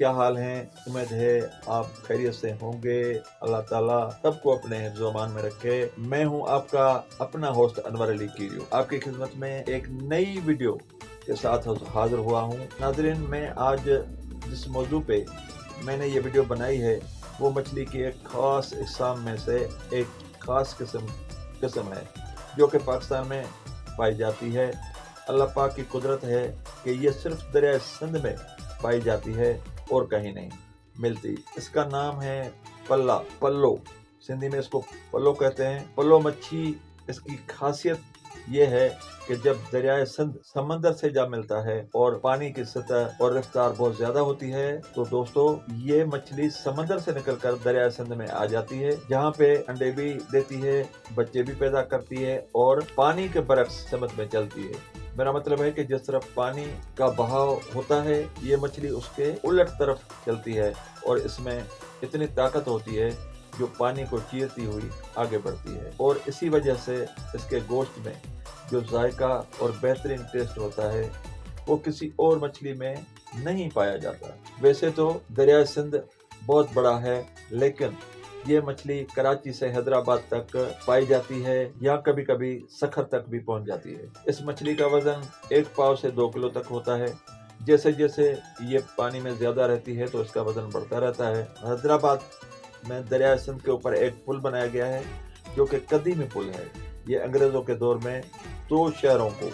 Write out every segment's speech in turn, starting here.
क्या हाल हैं? उम्मीद है आप खैरियत से होंगे। अल्लाह ताला सबको अपने हिफ्ज़-ओ-अमान में रखे। मैं हूं आपका अपना होस्ट अनवर अली कीरियो, आपकी खिदमत में एक नई वीडियो के साथ हाजिर हुआ हूं। नाज़रीन, मैं आज जिस मौजू पे मैंने ये वीडियो बनाई है वो मछली की एक ख़ास इक़साम में से एक ख़ास किस्म है जो कि पाकिस्तान में पाई जाती है। अल्लाह पाक की कुदरत है कि ये सिर्फ दरिया सिंध में पाई जाती है और कहीं नहीं मिलती। इसका नाम है पल्लो। सिंधी में इसको पल्लो कहते हैं। पल्लो मच्छी, इसकी खासियत ये है कि जब दरियाए सिंध समंदर से जा मिलता है और पानी की सतह और रफ्तार बहुत ज्यादा होती है तो दोस्तों ये मछली समंदर से निकलकर दरियाए सिंध में आ जाती है, जहाँ पे अंडे भी देती है, बच्चे भी पैदा करती है और पानी के बरक्स समझ में चलती है। मेरा मतलब है कि जिस तरफ पानी का बहाव होता है ये मछली उसके उलट तरफ चलती है और इसमें इतनी ताकत होती है जो पानी को चीरती हुई आगे बढ़ती है और इसी वजह से इसके गोश्त में जो जायका और बेहतरीन टेस्ट होता है वो किसी और मछली में नहीं पाया जाता। वैसे तो दरिया सिंध बहुत बड़ा है, लेकिन ये मछली कराची से हैदराबाद तक पाई जाती है या कभी कभी सखर तक भी पहुंच जाती है। इस मछली का वजन 1 पाव से 2 किलो तक होता है। जैसे जैसे ये पानी में ज्यादा रहती है तो इसका वजन बढ़ता रहता है। हैदराबाद में दरिया सिंध के ऊपर एक पुल बनाया गया है जो कि कदीमी पुल है। ये अंग्रेजों के दौर में 2 शहरों को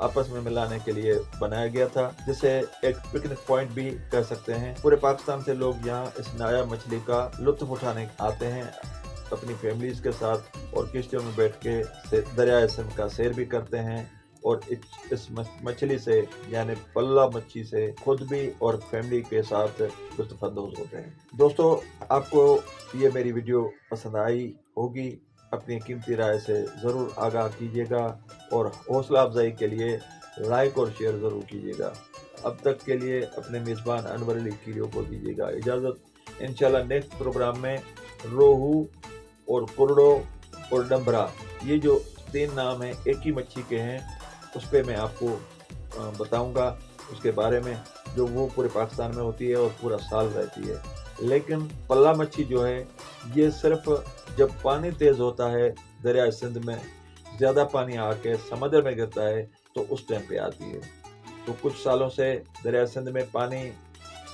आपस में मिलाने के लिए बनाया गया था, जिसे एक पिकनिक पॉइंट भी कह सकते हैं। पूरे पाकिस्तान से लोग यहाँ इस नायाब मछली का लुत्फ उठाने आते हैं अपनी फैमिलीज के साथ और किश्तियों में बैठ के दरिया सिंध का सैर भी करते हैं और इस मछली से यानी पल्ला मच्छी से खुद भी और फैमिली के साथ लुत्फअंदोज होते हैं। दोस्तों, आपको ये मेरी वीडियो पसंद आई होगी, अपनी कीमती राय से ज़रूर आगाह कीजिएगा और हौसला अफजाई के लिए लाइक और शेयर ज़रूर कीजिएगा। अब तक के लिए अपने मेज़बान अनवर अली कीरियो को दीजिएगा इजाज़त। इंशाल्लाह नेक्स्ट प्रोग्राम में रोहू और कुर्डो और डम्बरा, ये जो 3 नाम हैं एक ही मच्छी के हैं, उस पर मैं आपको बताऊंगा उसके बारे में, जो वो पूरे पाकिस्तान में होती है और पूरा साल रहती है। लेकिन पल्ला मच्छी जो है ये सिर्फ जब पानी तेज होता है दरिया सिंध में, ज़्यादा पानी आके समंदर में गिरता है तो उस टाइम पे आती है। तो कुछ सालों से दरिया सिंध में पानी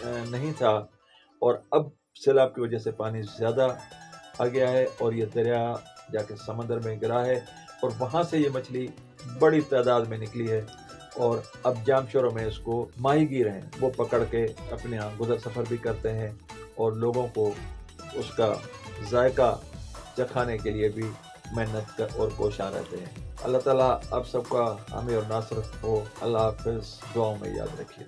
नहीं था और अब सैलाब की वजह से पानी ज़्यादा आ गया है और ये दरिया जाके समंदर में गिरा है और वहाँ से ये मछली बड़ी तादाद में निकली है और अब जामशोरों में इसको माहीगीर हैं वो पकड़ के अपने यहाँ गुजर सफ़र भी करते हैं और लोगों को उसका जायका चखाने के लिए भी मेहनत कर और कोशां रहते हैं। अल्लाह ताला आप सबका हामी और नासर हो। अल्लाह हाफ़िज़। दुआओं में याद रखिए।